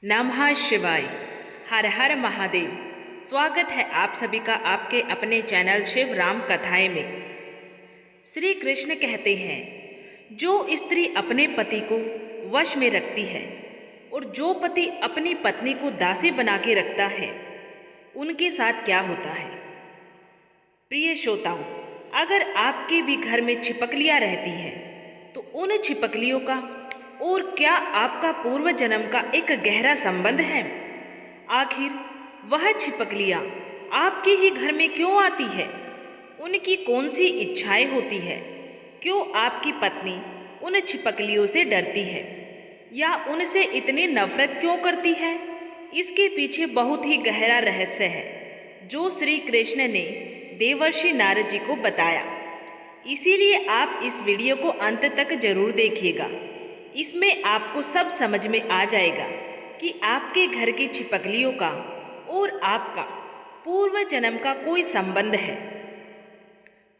नमः शिवाय। हर हर महादेव। स्वागत है आप सभी का आपके अपने चैनल शिव राम कथाएं में। श्री कृष्ण कहते हैं, जो स्त्री अपने पति को वश में रखती है और जो पति अपनी पत्नी को दासी बना के रखता है, उनके साथ क्या होता है। प्रिय श्रोताओं, अगर आपके भी घर में छिपकलियां रहती हैं तो उन छिपकलियों का और क्या आपका पूर्व जन्म का एक गहरा संबंध है। आखिर वह छिपकलियां आपके ही घर में क्यों आती है, उनकी कौन सी इच्छाएं होती है, क्यों आपकी पत्नी उन छिपकलियों से डरती है या उनसे इतनी नफरत क्यों करती है। इसके पीछे बहुत ही गहरा रहस्य है जो श्री कृष्ण ने देवर्षि नारद जी को बताया। इसीलिए आप इस वीडियो को अंत तक जरूर देखिएगा। इसमें आपको सब समझ में आ जाएगा कि आपके घर की छिपकलियों का और आपका पूर्व जन्म का कोई संबंध है।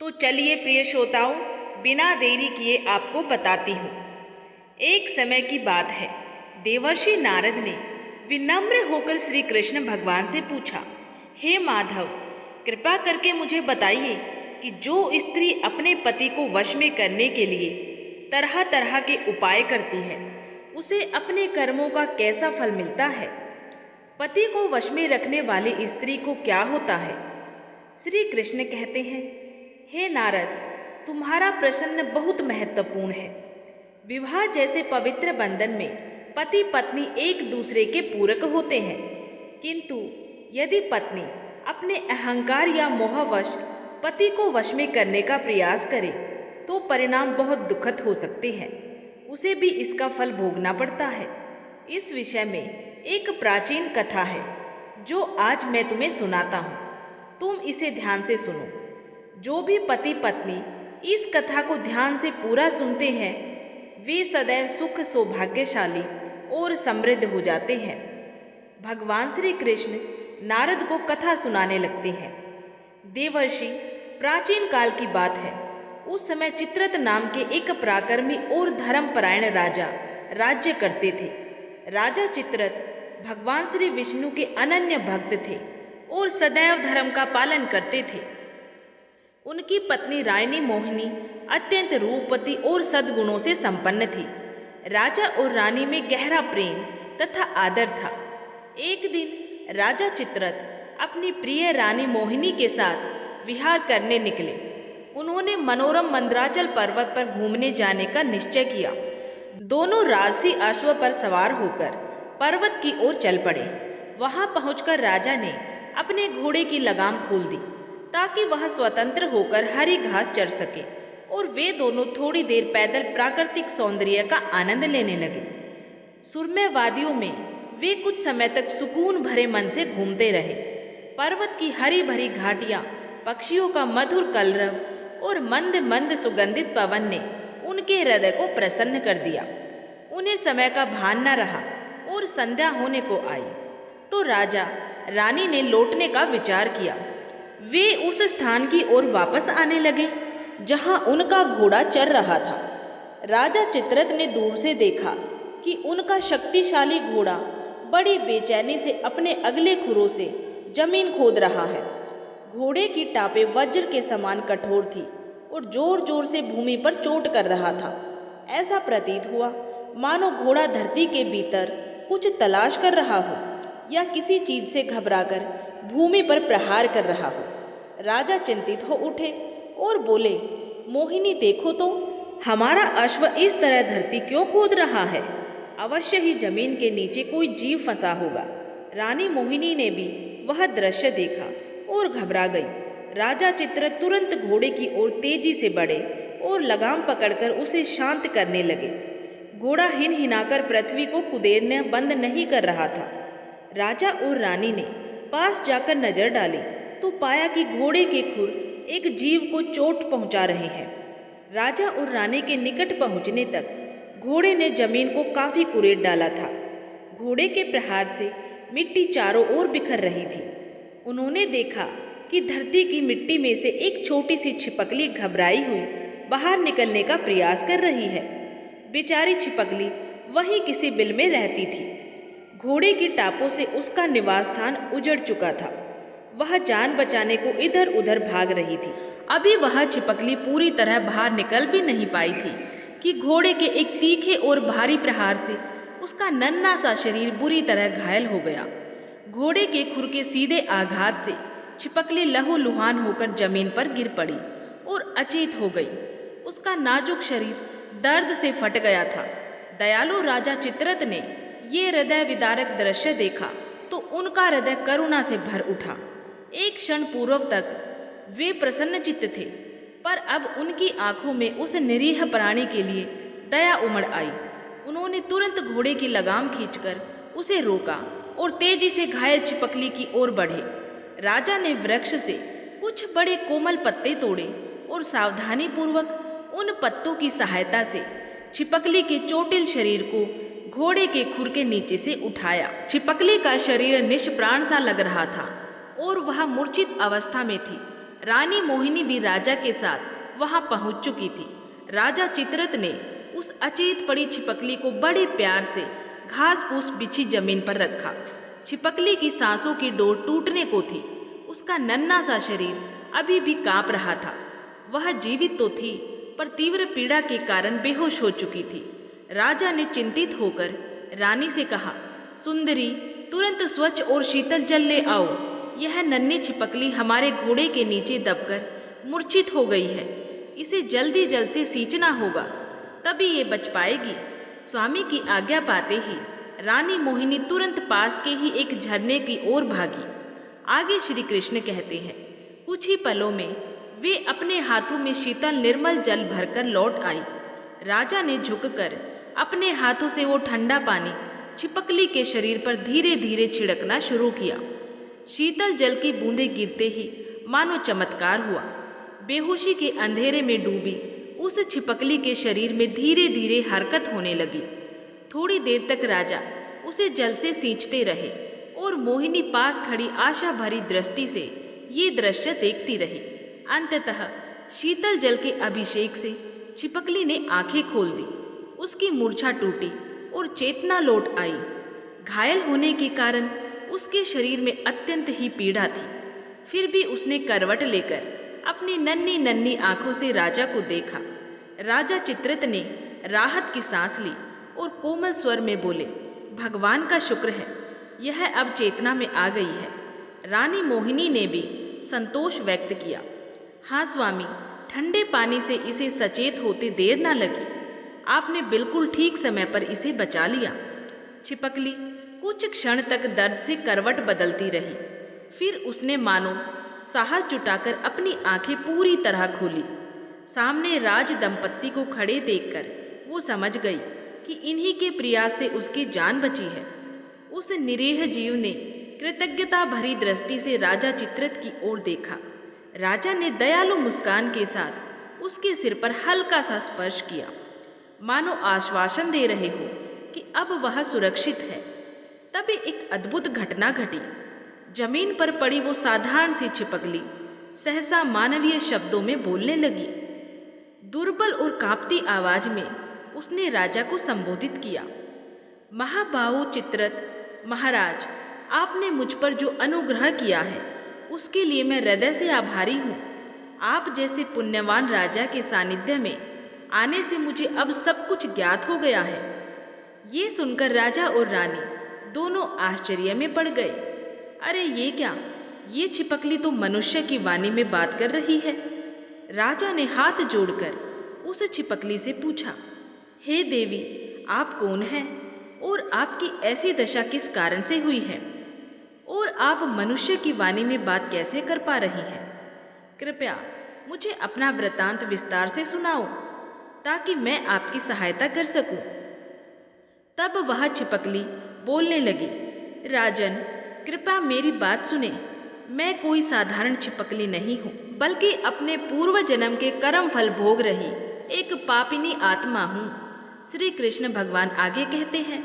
तो चलिए प्रिय श्रोताओं, बिना देरी किए आपको बताती हूँ। एक समय की बात है, देवर्षि नारद ने विनम्र होकर श्री कृष्ण भगवान से पूछा, हे माधव, कृपा करके मुझे बताइए कि जो स्त्री अपने पति को वश में करने के लिए तरह तरह के उपाय करती है, उसे अपने कर्मों का कैसा फल मिलता है। पति को वश में रखने वाली स्त्री को क्या होता है। श्री कृष्ण कहते हैं, हे नारद, तुम्हारा प्रश्न बहुत महत्वपूर्ण है। विवाह जैसे पवित्र बंधन में पति पत्नी एक दूसरे के पूरक होते हैं, किंतु यदि पत्नी अपने अहंकार या मोहवश पति को वश में करने का प्रयास करे तो परिणाम बहुत दुखद हो सकते हैं। उसे भी इसका फल भोगना पड़ता है। इस विषय में एक प्राचीन कथा है जो आज मैं तुम्हें सुनाता हूँ। तुम इसे ध्यान से सुनो। जो भी पति पत्नी इस कथा को ध्यान से पूरा सुनते हैं, वे सदैव सुख सौभाग्यशाली और समृद्ध हो जाते हैं। भगवान श्री कृष्ण नारद को कथा सुनाने लगते हैं। देवर्षि, प्राचीन काल की बात है। उस समय चित्रत नाम के एक पराक्रमी और धर्मपरायण राजा राज्य करते थे। राजा चित्रत भगवान श्री विष्णु के अनन्य भक्त थे और सदैव धर्म का पालन करते थे। उनकी पत्नी रानी मोहिनी अत्यंत रूपवती और सद्गुणों से संपन्न थी। राजा और रानी में गहरा प्रेम तथा आदर था। एक दिन राजा चित्रत अपनी प्रिय रानी मोहिनी के साथ विहार करने निकले। उन्होंने मनोरम मंदराचल पर्वत पर घूमने जाने का निश्चय किया। दोनों राजसी अश्व पर सवार होकर पर्वत की ओर चल पड़े। वहां पहुंचकर राजा ने अपने घोड़े की लगाम खोल दी ताकि वह स्वतंत्र होकर हरी घास चर सके और वे दोनों थोड़ी देर पैदल प्राकृतिक सौंदर्य का आनंद लेने लगे। सुरम्य वादियों में वे कुछ समय तक सुकून भरे मन से घूमते रहे। पर्वत की हरी भरी घाटियां, पक्षियों का मधुर कलरव और मंद मंद सुगंधित पवन ने उनके हृदय को प्रसन्न कर दिया। उन्हें समय का भान न रहा और संध्या होने को आई तो राजा रानी ने लौटने का विचार किया। वे उस स्थान की ओर वापस आने लगे जहां उनका घोड़ा चर रहा था। राजा चित्रत ने दूर से देखा कि उनका शक्तिशाली घोड़ा बड़ी बेचैनी से अपने अगले खुरों से जमीन खोद रहा है। घोड़े की टापें वज्र के समान कठोर थी और जोर जोर से भूमि पर चोट कर रहा था। ऐसा प्रतीत हुआ मानो घोड़ा धरती के भीतर कुछ तलाश कर रहा हो या किसी चीज से घबराकर भूमि पर प्रहार कर रहा हो। राजा चिंतित हो उठे और बोले, मोहिनी, देखो तो, हमारा अश्व इस तरह धरती क्यों खोद रहा है। अवश्य ही जमीन के नीचे कोई जीव फंसा होगा। रानी मोहिनी ने भी वह दृश्य देखा और घबरा गई। राजा चित्रत तुरंत घोड़े की ओर तेजी से बढ़े और लगाम पकड़कर उसे शांत करने लगे। घोड़ा हिनहिनाकर पृथ्वी को कुदेरना बंद नहीं कर रहा था। राजा और रानी ने पास जाकर नजर डाली तो पाया कि घोड़े के खुर एक जीव को चोट पहुंचा रहे हैं। राजा और रानी के निकट पहुंचने तक घोड़े ने जमीन को काफी कुरेद डाला था। घोड़े के प्रहार से मिट्टी चारों ओर बिखर रही थी। उन्होंने देखा कि धरती की मिट्टी में से एक छोटी सी छिपकली घबराई हुई बाहर निकलने का प्रयास कर रही है। बेचारी छिपकली वहीं किसी बिल में रहती थी। घोड़े की टापों से उसका निवास स्थान उजड़ चुका था। वह जान बचाने को इधर उधर भाग रही थी। अभी वह छिपकली पूरी तरह बाहर निकल भी नहीं पाई थी कि घोड़े के एक तीखे और भारी प्रहार से उसका नन्हा सा शरीर बुरी तरह घायल हो गया। घोड़े के खुर के सीधे आघात से छिपकली लहूलुहान होकर जमीन पर गिर पड़ी और अचेत हो गई। उसका नाजुक शरीर दर्द से फट गया था। दयालु राजा चित्ररथ ने ये हृदय विदारक दृश्य देखा तो उनका हृदय करुणा से भर उठा। एक क्षण पूर्व तक वे प्रसन्नचित्त थे, पर अब उनकी आंखों में उस निरीह प्राणी के लिए दया उमड़ आई। उन्होंने तुरंत घोड़े की लगाम खींचकर उसे रोका और तेजी से घायल छिपकली की ओर बढ़े। राजा ने वृक्ष से कुछ बड़े कोमल पत्ते तोड़े और सावधानीपूर्वक उन पत्तों की सहायता से छिपकली के चोटिल शरीर को घोड़े के खुर के नीचे से उठाया। छिपकली का शरीर निष्प्राण सा लग रहा था और वह मूर्छित अवस्था में थी। रानी मोहिनी भी राजा के साथ वहां पहुंच चुकी थी। राजा चित्ररथ ने उस अचेत पड़ी छिपकली को बड़े प्यार से घास फूस बिछी जमीन पर रखा। छिपकली की सांसों की डोर टूटने को थी। उसका नन्हा सा शरीर अभी भी कांप रहा था। वह जीवित तो थी, पर तीव्र पीड़ा के कारण बेहोश हो चुकी थी। राजा ने चिंतित होकर रानी से कहा, सुंदरी, तुरंत स्वच्छ और शीतल जल ले आओ। यह नन्ही छिपकली हमारे घोड़े के नीचे दबकर मूर्छित हो गई है। इसे जल्दी जल से सींचना होगा, तभी ये बच पाएगी। स्वामी की आज्ञा पाते ही रानी मोहिनी तुरंत पास के ही एक झरने की ओर भागी। आगे श्री कृष्ण कहते हैं, कुछ ही पलों में वे अपने हाथों में शीतल निर्मल जल भरकर लौट आई। राजा ने झुककर अपने हाथों से वो ठंडा पानी छिपकली के शरीर पर धीरे धीरे छिड़कना शुरू किया। शीतल जल की बूंदें गिरते ही मानो चमत्कार हुआ। बेहोशी के अंधेरे में डूबी उस छिपकली के शरीर में धीरे धीरे हरकत होने लगी। थोड़ी देर तक राजा उसे जल से सींचते रहे और मोहिनी पास खड़ी आशा भरी दृष्टि से ये दृश्य देखती रही। अंततः शीतल जल के अभिषेक से छिपकली ने आंखें खोल दी। उसकी मूर्छा टूटी और चेतना लौट आई। घायल होने के कारण उसके शरीर में अत्यंत ही पीड़ा थी। फिर भी उसने करवट लेकर अपनी नन्ही नन्ही आंखों से राजा को देखा। राजा चित्ररथ ने राहत की सांस ली और कोमल स्वर में बोले, भगवान का शुक्र है, यह अब चेतना में आ गई है। रानी मोहिनी ने भी संतोष व्यक्त किया। हाँ स्वामी, ठंडे पानी से इसे सचेत होते देर न लगी। आपने बिल्कुल ठीक समय पर इसे बचा लिया। छिपकली कुछ क्षण तक दर्द से करवट बदलती रही। फिर उसने मानो साहस जुटाकर अपनी आंखें पूरी तरह खोली। सामने राज दंपत्ति को खड़े देखकर वो समझ गई कि इन्हीं के प्रयास से उसकी जान बची है। उस निरीह जीव ने कृतज्ञता भरी दृष्टि से राजा चित्ररथ की ओर देखा। राजा ने दयालु मुस्कान के साथ उसके सिर पर हल्का सा स्पर्श किया, मानो आश्वासन दे रहे हो कि अब वह सुरक्षित है। तभी एक अद्भुत घटना घटी। जमीन पर पड़ी वो साधारण सी छिपकली सहसा मानवीय शब्दों में बोलने लगी। दुर्बल और कांपती आवाज में उसने राजा को संबोधित किया। महाबाहु चित्ररथ महाराज, आपने मुझ पर जो अनुग्रह किया है उसके लिए मैं हृदय से आभारी हूँ। आप जैसे पुण्यवान राजा के सानिध्य में आने से मुझे अब सब कुछ ज्ञात हो गया है। ये सुनकर राजा और रानी दोनों आश्चर्य में पड़ गए। अरे ये क्या, ये छिपकली तो मनुष्य की वाणी में बात कर रही है। राजा ने हाथ जोड़कर उस छिपकली से पूछा, हे देवी, आप कौन हैं और आपकी ऐसी दशा किस कारण से हुई है और आप मनुष्य की वाणी में बात कैसे कर पा रही हैं? कृपया मुझे अपना वृतांत विस्तार से सुनाओ ताकि मैं आपकी सहायता कर सकूं। तब वह छिपकली बोलने लगी, राजन, कृपया मेरी बात सुने। मैं कोई साधारण छिपकली नहीं हूँ, बल्कि अपने पूर्व जन्म के कर्म फल भोग रही एक पापिनी आत्मा हूँ। श्री कृष्ण भगवान आगे कहते हैं,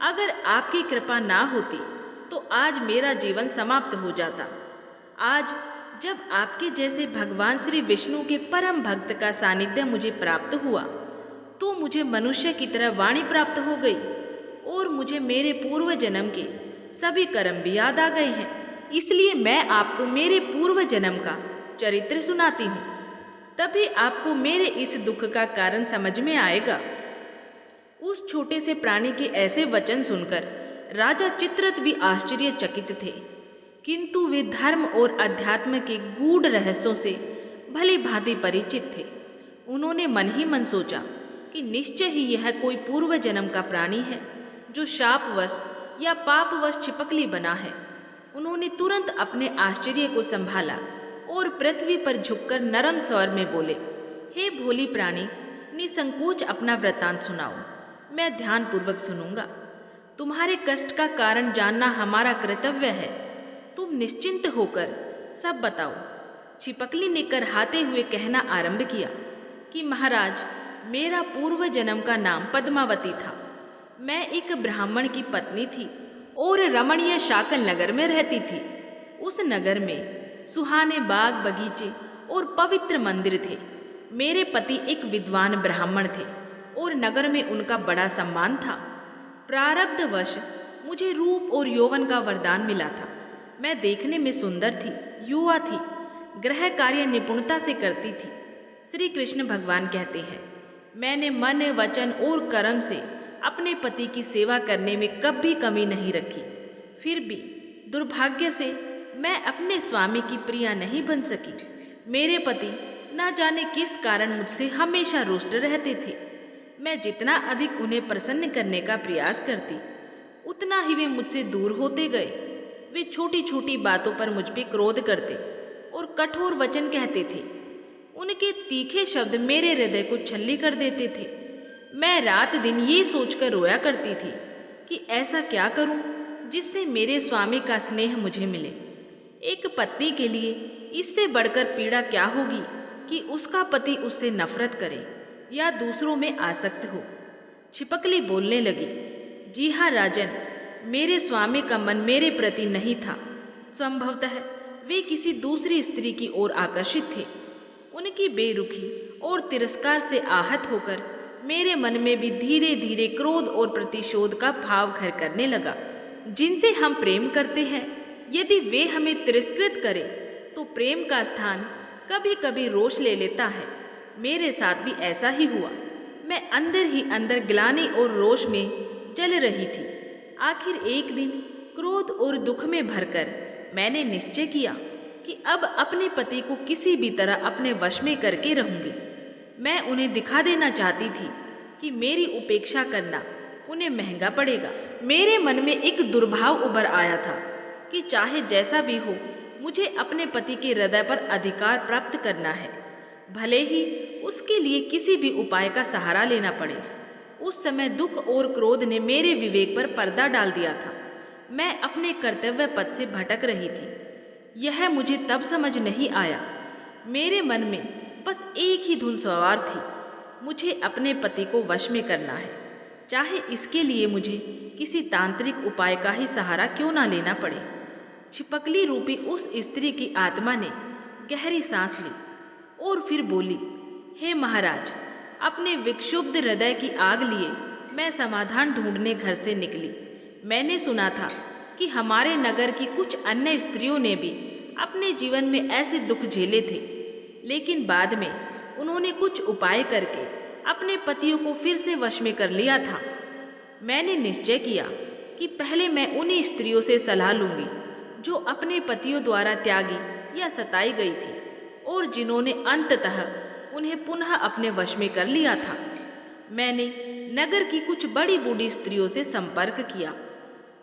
अगर आपकी कृपा ना होती तो आज मेरा जीवन समाप्त हो जाता। आज जब आपके जैसे भगवान श्री विष्णु के परम भक्त का सानिध्य मुझे प्राप्त हुआ तो मुझे मनुष्य की तरह वाणी प्राप्त हो गई और मुझे मेरे पूर्व जन्म के सभी कर्म भी याद आ गए हैं। इसलिए मैं आपको मेरे पूर्व जन्म का चरित्र सुनाती हूँ, तभी आपको मेरे इस दुख का कारण समझ में आएगा। उस छोटे से प्राणी के ऐसे वचन सुनकर राजा चित्ररथ भी आश्चर्यचकित थे, किंतु वे धर्म और अध्यात्म के गूढ़ रहस्यों से भली भांति परिचित थे। उन्होंने मन ही मन सोचा कि निश्चय ही यह कोई पूर्व जन्म का प्राणी है जो शापवश या पापवश छिपकली बना है। उन्होंने तुरंत अपने आश्चर्य को संभाला और पृथ्वी पर झुककर नरम स्वर में बोले, हे भोली प्राणी, निसंकोच अपना वृतांत सुनाओ, मैं ध्यानपूर्वक सुनूंगा। तुम्हारे कष्ट का कारण जानना हमारा कर्तव्य है। तुम निश्चिंत होकर सब बताओ। छिपकली ने करहाते हुए कहना आरंभ किया कि महाराज, मेरा पूर्व जन्म का नाम पद्मावती था। मैं एक ब्राह्मण की पत्नी थी और रमणीय शाकल नगर में रहती थी। उस नगर में सुहाने बाग बगीचे और पवित्र मंदिर थे। मेरे पति एक विद्वान ब्राह्मण थे और नगर में उनका बड़ा सम्मान था। प्रारब्धवश मुझे रूप और यौवन का वरदान मिला था। मैं देखने में सुंदर थी, युवा थी, गृह कार्य निपुणता से करती थी। श्री कृष्ण भगवान कहते हैं, मैंने मन वचन और कर्म से अपने पति की सेवा करने में कभी कमी नहीं रखी। फिर भी दुर्भाग्य से मैं अपने स्वामी की प्रिया नहीं बन सकी। मेरे पति न जाने किस कारण मुझसे हमेशा रुष्ट रहते थे। मैं जितना अधिक उन्हें प्रसन्न करने का प्रयास करती, उतना ही वे मुझसे दूर होते गए। वे छोटी छोटी बातों पर मुझ पे क्रोध करते और कठोर वचन कहते थे। उनके तीखे शब्द मेरे हृदय को छल्ली कर देते थे। मैं रात दिन ये सोचकर रोया करती थी कि ऐसा क्या करूं जिससे मेरे स्वामी का स्नेह मुझे मिले। एक पत्नी के लिए इससे बढ़कर पीड़ा क्या होगी कि उसका पति उससे नफरत करे या दूसरों में आसक्त हो। छिपकली बोलने लगी, जी हाँ राजन, मेरे स्वामी का मन मेरे प्रति नहीं था। संभवतः वे किसी दूसरी स्त्री की ओर आकर्षित थे। उनकी बेरुखी और तिरस्कार से आहत होकर मेरे मन में भी धीरे धीरे क्रोध और प्रतिशोध का भाव घर करने लगा। जिनसे हम प्रेम करते हैं, यदि वे हमें तिरस्कृत करें तो प्रेम का स्थान कभी कभी रोष ले लेता है। मेरे साथ भी ऐसा ही हुआ। मैं अंदर ही अंदर ग्लानि और रोष में जल रही थी। आखिर एक दिन क्रोध और दुख में भरकर मैंने निश्चय किया कि अब अपने पति को किसी भी तरह अपने वश में करके रहूंगी। मैं उन्हें दिखा देना चाहती थी कि मेरी उपेक्षा करना उन्हें महंगा पड़ेगा। मेरे मन में एक दुर्भाव उभर आया था कि चाहे जैसा भी हो, मुझे अपने पति के हृदय पर अधिकार प्राप्त करना है, भले ही उसके लिए किसी भी उपाय का सहारा लेना पड़े। उस समय दुख और क्रोध ने मेरे विवेक पर पर्दा डाल दिया था। मैं अपने कर्तव्य पथ से भटक रही थी। यह मुझे तब समझ नहीं आया। मेरे मन में बस एक ही धुन सवार थी, मुझे अपने पति को वश में करना है, चाहे इसके लिए मुझे किसी तांत्रिक उपाय का ही सहारा क्यों ना लेना पड़े। छिपकली रूपी उस स्त्री की आत्मा ने गहरी सांस ली और फिर बोली, हे महाराज, अपने विक्षुब्ध हृदय की आग लिए मैं समाधान ढूंढने घर से निकली। मैंने सुना था कि हमारे नगर की कुछ अन्य स्त्रियों ने भी अपने जीवन में ऐसे दुख झेले थे, लेकिन बाद में उन्होंने कुछ उपाय करके अपने पतियों को फिर से वश में कर लिया था। मैंने निश्चय किया कि पहले मैं उन्हीं स्त्रियों से सलाह लूंगी जो अपने पतियों द्वारा त्यागी या सताई गई थी और जिन्होंने अंततः उन्हें पुनः अपने वश में कर लिया था। मैंने नगर की कुछ बड़ी बूढ़ी स्त्रियों से संपर्क किया,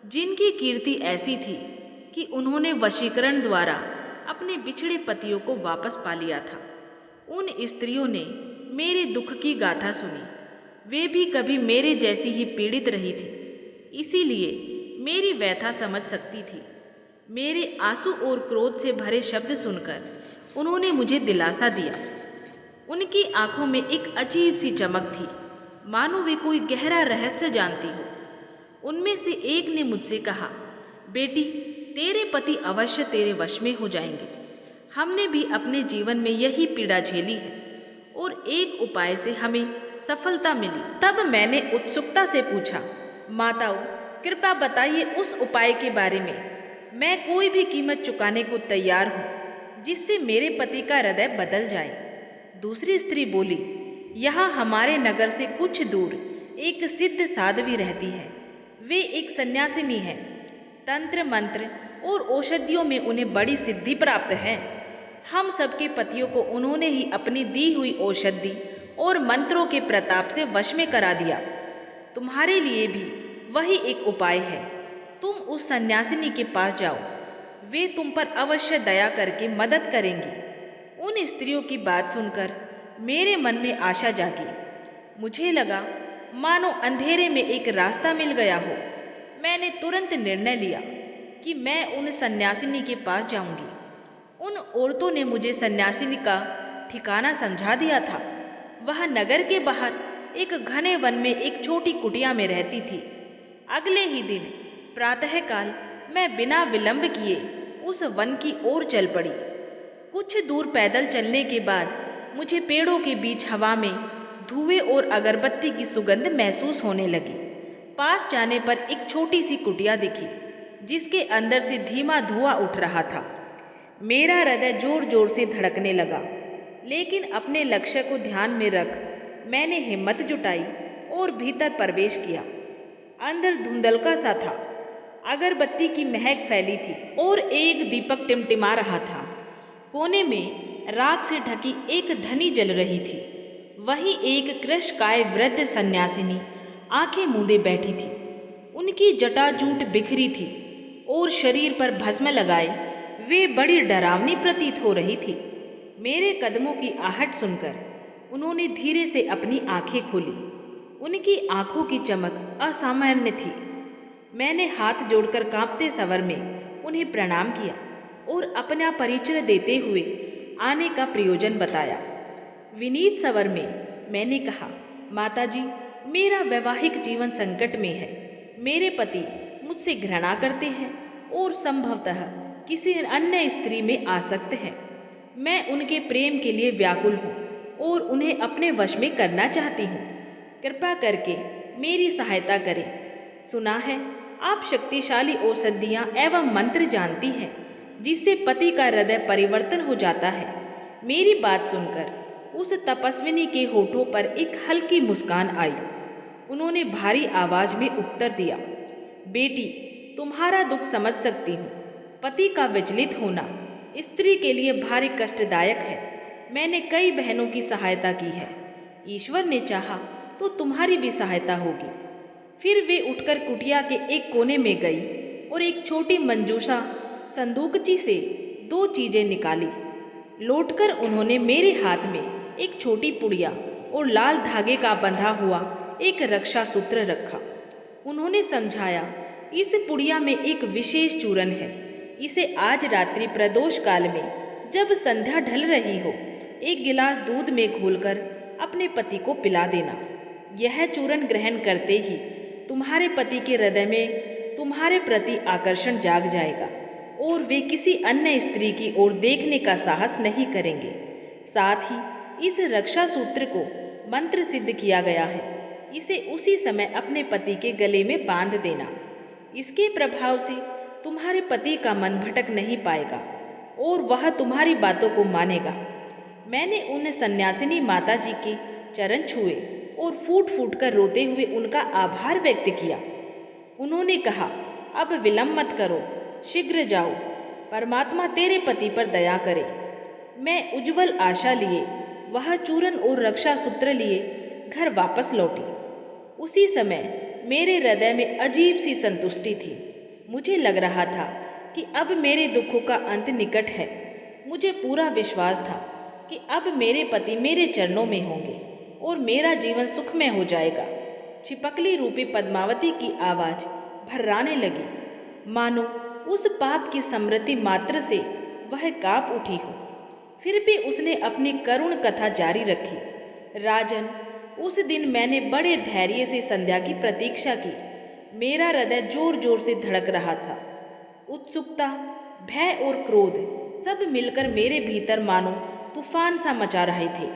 जिनकी कीर्ति ऐसी थी कि उन्होंने वशीकरण द्वारा अपने बिछड़े पतियों को वापस पा लिया था। उन स्त्रियों ने मेरे दुख की गाथा सुनी। वे भी कभी मेरे जैसी ही पीड़ित रही थी, इसीलिए मेरी व्यथा समझ सकती थी। मेरे आंसू और क्रोध से भरे शब्द सुनकर उन्होंने मुझे दिलासा दिया। उनकी आंखों में एक अजीब सी चमक थी, मानो वे कोई गहरा रहस्य जानती हो। उनमें से एक ने मुझसे कहा, बेटी, तेरे पति अवश्य तेरे वश में हो जाएंगे। हमने भी अपने जीवन में यही पीड़ा झेली है और एक उपाय से हमें सफलता मिली। तब मैंने उत्सुकता से पूछा, माताओं, कृपया बताइए उस उपाय के बारे में। मैं कोई भी कीमत चुकाने को तैयार हूँ जिससे मेरे पति का हृदय बदल जाए। दूसरी स्त्री बोली, यहाँ हमारे नगर से कुछ दूर एक सिद्ध साध्वी रहती है। वे एक सन्यासिनी है। तंत्र मंत्र और औषधियों में उन्हें बड़ी सिद्धि प्राप्त है। हम सबके पतियों को उन्होंने ही अपनी दी हुई औषधि और मंत्रों के प्रताप से वश में करा दिया। तुम्हारे लिए भी वही एक उपाय है। तुम उस सन्यासिनी के पास जाओ, वे तुम पर अवश्य दया करके मदद करेंगी। उन स्त्रियों की बात सुनकर मेरे मन में आशा जागी। मुझे लगा मानो अंधेरे में एक रास्ता मिल गया हो। मैंने तुरंत निर्णय लिया कि मैं उन सन्यासिनी के पास जाऊंगी। उन औरतों ने मुझे सन्यासिनी का ठिकाना समझा दिया था। वह नगर के बाहर एक घने वन में एक छोटी कुटिया में रहती थी। अगले ही दिन प्रातःकाल मैं बिना विलंब किए उस वन की ओर चल पड़ी। कुछ दूर पैदल चलने के बाद मुझे पेड़ों के बीच हवा में धुएं और अगरबत्ती की सुगंध महसूस होने लगी। पास जाने पर एक छोटी सी कुटिया दिखी जिसके अंदर से धीमा धुआं उठ रहा था। मेरा हृदय जोर जोर से धड़कने लगा, लेकिन अपने लक्ष्य को ध्यान में रख मैंने हिम्मत जुटाई और भीतर प्रवेश किया। अंदर धुंधलका सा था। अगरबत्ती की महक फैली थी और एक दीपक टिमटिमा रहा था। कोने में राख से ढकी एक धनी जल रही थी। वहीं एक कृशकाय वृद्ध सन्यासिनी आंखें मूंदे बैठी थी। उनकी जटाजूट बिखरी थी और शरीर पर भस्म लगाए वे बड़ी डरावनी प्रतीत हो रही थी। मेरे कदमों की आहट सुनकर उन्होंने धीरे से अपनी आंखें खोली। उनकी आंखों की चमक असामान्य थी। मैंने हाथ जोड़कर कांपते स्वर में उन्हें प्रणाम किया और अपना परिचय देते हुए आने का प्रयोजन बताया। विनीत स्वर में मैंने कहा, माताजी, मेरा वैवाहिक जीवन संकट में है। मेरे पति मुझसे घृणा करते हैं और संभवतः किसी अन्य स्त्री में आसक्त हैं। मैं उनके प्रेम के लिए व्याकुल हूँ और उन्हें अपने वश में करना चाहती हूँ। कृपा करके मेरी सहायता करें। सुना है आप शक्तिशाली औषधियाँ एवं मंत्र जानती हैं जिससे पति का हृदय परिवर्तन हो जाता है। मेरी बात सुनकर उस तपस्विनी के होठों पर एक हल्की मुस्कान आई। उन्होंने भारी आवाज में उत्तर दिया, बेटी, तुम्हारा दुख समझ सकती हूँ। पति का विचलित होना स्त्री के लिए भारी कष्टदायक है। मैंने कई बहनों की सहायता की है। ईश्वर ने चाहा तो तुम्हारी भी सहायता होगी। फिर वे उठकर कुटिया के एक कोने में गई और एक छोटी मंजूषा संदूकची से 2 चीजें निकाली। लौटकर उन्होंने मेरे हाथ में एक छोटी पुड़िया और लाल धागे का बंधा हुआ एक रक्षा सूत्र रखा। उन्होंने समझाया, इस पुड़िया में एक विशेष चूर्ण है। इसे आज रात्रि प्रदोष काल में जब संध्या ढल रही हो, एक गिलास दूध में घोलकर अपने पति को पिला देना। यह चूर्ण ग्रहण करते ही तुम्हारे पति के हृदय में तुम्हारे प्रति आकर्षण जाग जाएगा और वे किसी अन्य स्त्री की ओर देखने का साहस नहीं करेंगे। साथ ही इस रक्षा सूत्र को मंत्र सिद्ध किया गया है। इसे उसी समय अपने पति के गले में बांध देना। इसके प्रभाव से तुम्हारे पति का मन भटक नहीं पाएगा और वह तुम्हारी बातों को मानेगा। मैंने उन सन्यासिनी माता जी के चरण छुए और फूट फूट कर रोते हुए उनका आभार व्यक्त किया। उन्होंने कहा, अब विलंब मत करो, शीघ्र जाओ, परमात्मा तेरे पति पर दया करे। मैं उज्जवल आशा लिए वह चूर्ण और रक्षा सूत्र लिए घर वापस लौटी। उसी समय मेरे हृदय में अजीब सी संतुष्टि थी। मुझे लग रहा था कि अब मेरे दुखों का अंत निकट है। मुझे पूरा विश्वास था कि अब मेरे पति मेरे चरणों में होंगे और मेरा जीवन सुखमय हो जाएगा। छिपकली रूपी पद्मावती की आवाज भर्राने लगी, मानो उस पाप की स्मृति मात्र से वह कांप उठी हो। फिर भी उसने अपनी करुण कथा जारी रखी। राजन, उस दिन मैंने बड़े धैर्य से संध्या की प्रतीक्षा की। मेरा हृदय जोर जोर से धड़क रहा था। उत्सुकता, भय और क्रोध सब मिलकर मेरे भीतर मानो तूफान सा मचा रहे थे।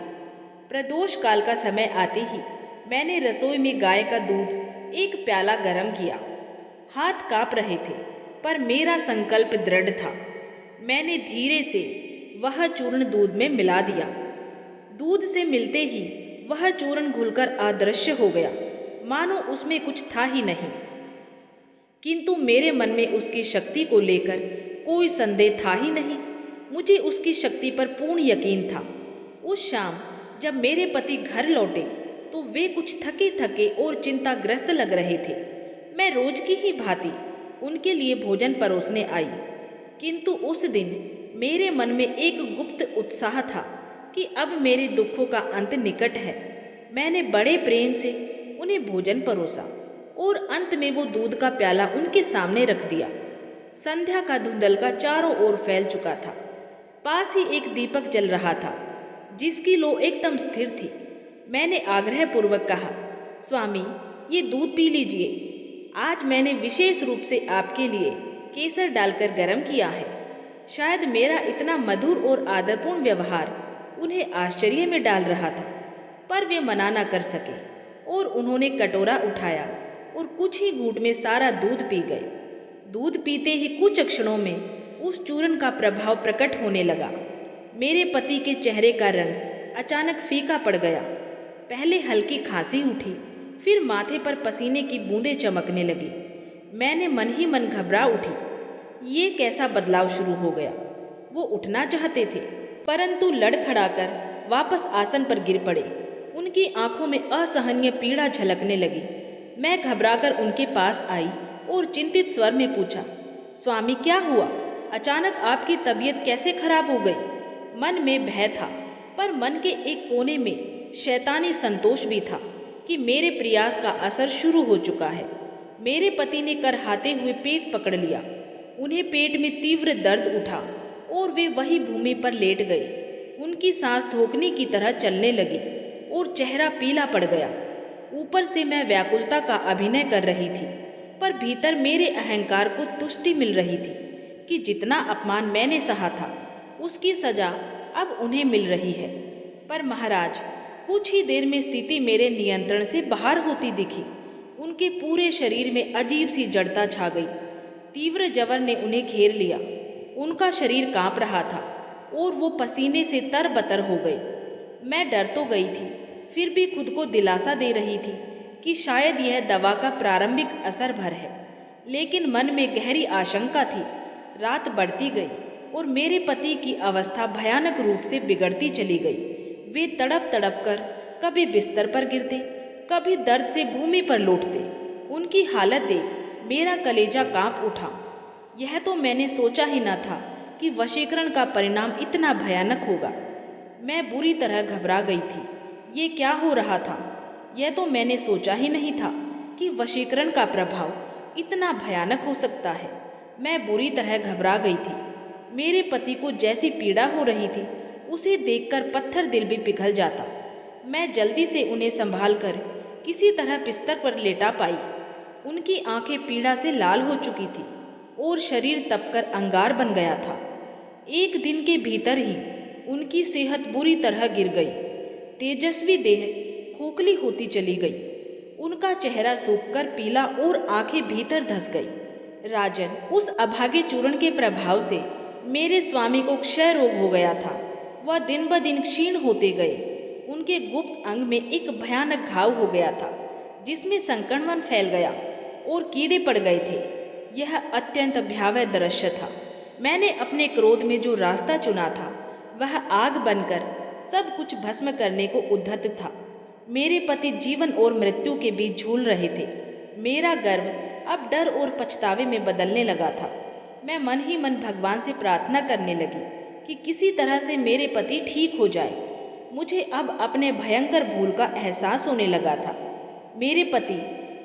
प्रदोष काल का समय आते ही मैंने रसोई में गाय का दूध एक प्याला गरम किया। हाथ कांप रहे थे, पर मेरा संकल्प दृढ़ था। मैंने धीरे से वह चूर्ण दूध में मिला दिया। दूध से मिलते ही वह चूर्ण घुलकर अदृश्य हो गया, मानो उसमें कुछ था ही नहीं। किंतु मेरे मन में उसकी शक्ति को लेकर कोई संदेह था ही नहीं। मुझे उसकी शक्ति पर पूर्ण यकीन था। उस शाम जब मेरे पति घर लौटे तो वे कुछ थके थके और चिंताग्रस्त लग रहे थे। मैं रोज की ही भांति उनके लिए भोजन परोसने आई, किंतु उस दिन मेरे मन में एक गुप्त उत्साह था कि अब मेरे दुखों का अंत निकट है। मैंने बड़े प्रेम से उन्हें भोजन परोसा और अंत में वो दूध का प्याला उनके सामने रख दिया। संध्या का धुंधलका चारों ओर फैल चुका था। पास ही एक दीपक जल रहा था, जिसकी लो एकदम स्थिर थी। मैंने आग्रहपूर्वक कहा, स्वामी, ये दूध पी लीजिए। आज मैंने विशेष रूप से आपके लिए केसर डालकर गर्म किया है। शायद मेरा इतना मधुर और आदरपूर्ण व्यवहार उन्हें आश्चर्य में डाल रहा था, पर वे मना न कर सके और उन्होंने कटोरा उठाया और कुछ ही घूंट में सारा दूध पी गए। दूध पीते ही कुछ क्षणों में उस चूर्ण का प्रभाव प्रकट होने लगा। मेरे पति के चेहरे का रंग अचानक फीका पड़ गया। पहले हल्की खांसी उठी, फिर माथे पर पसीने की बूंदें चमकने लगी। मैंने मन ही मन घबरा उठी। ये कैसा बदलाव शुरू हो गया। वो उठना चाहते थे, परंतु लड़खड़ाकर वापस आसन पर गिर पड़े। उनकी आंखों में असहनीय पीड़ा झलकने लगी। मैं घबराकर उनके पास आई और चिंतित स्वर में पूछा, स्वामी, क्या हुआ? अचानक आपकी तबीयत कैसे खराब हो गई? मन में भय था, पर मन के एक कोने में शैतानी संतोष भी था कि मेरे प्रयास का असर शुरू हो चुका है। मेरे पति ने करहाते हुए पेट पकड़ लिया। उन्हें पेट में तीव्र दर्द उठा और वे वही भूमि पर लेट गए। उनकी सांस धोखनी की तरह चलने लगी और चेहरा पीला पड़ गया। ऊपर से मैं व्याकुलता का अभिनय कर रही थी, पर भीतर मेरे अहंकार को तुष्टि मिल रही थी कि जितना अपमान मैंने सहा था, उसकी सजा अब उन्हें मिल रही है। पर महाराज, कुछ ही देर में स्थिति मेरे नियंत्रण से बाहर होती दिखी। उनके पूरे शरीर में अजीब सी जड़ता छा गई। तीव्र जवर ने उन्हें घेर लिया। उनका शरीर कांप रहा था और वो पसीने से तरबतर हो गए। मैं डर तो गई थी, फिर भी खुद को दिलासा दे रही थी कि शायद यह दवा का प्रारंभिक असर भर है, लेकिन मन में गहरी आशंका थी। रात बढ़ती गई और मेरे पति की अवस्था भयानक रूप से बिगड़ती चली गई। वे तड़प तड़प कर कभी बिस्तर पर गिरते, कभी दर्द से भूमि पर लौटते। उनकी हालत देख मेरा कलेजा कांप उठा। यह तो मैंने सोचा ही न था कि वशीकरण का परिणाम इतना भयानक होगा। मैं बुरी तरह घबरा गई थी। ये क्या हो रहा था? यह तो मैंने सोचा ही नहीं था कि वशीकरण का प्रभाव इतना भयानक हो सकता है। मैं बुरी तरह घबरा गई थी। मेरे पति को जैसी पीड़ा हो रही थी, उसे देखकर पत्थर दिल भी पिघल जाता। मैं जल्दी से उन्हें संभाल कर किसी तरह बिस्तर पर लेटा पाई। उनकी आंखें पीड़ा से लाल हो चुकी थी और शरीर तपकर अंगार बन गया था। एक दिन के भीतर ही उनकी सेहत बुरी तरह गिर गई। तेजस्वी देह खोखली होती चली गई। उनका चेहरा सूखकर पीला और आंखें भीतर धंस गई। राजन, उस अभागे चूर्ण के प्रभाव से मेरे स्वामी को क्षय रोग हो गया था। वह दिन ब दिन क्षीण होते गए। उनके गुप्त अंग में एक भयानक घाव हो गया था, जिसमें संक्रमण फैल गया और कीड़े पड़ गए थे। यह अत्यंत भयावह दृश्य था। मैंने अपने क्रोध में जो रास्ता चुना था, वह आग बनकर सब कुछ भस्म करने को उद्धत था। मेरे पति जीवन और मृत्यु के बीच झूल रहे थे। मेरा गर्व अब डर और पछतावे में बदलने लगा था। मैं मन ही मन भगवान से प्रार्थना करने लगी कि किसी तरह से मेरे पति ठीक हो जाए। मुझे अब अपने भयंकर भूल का एहसास होने लगा था। मेरे पति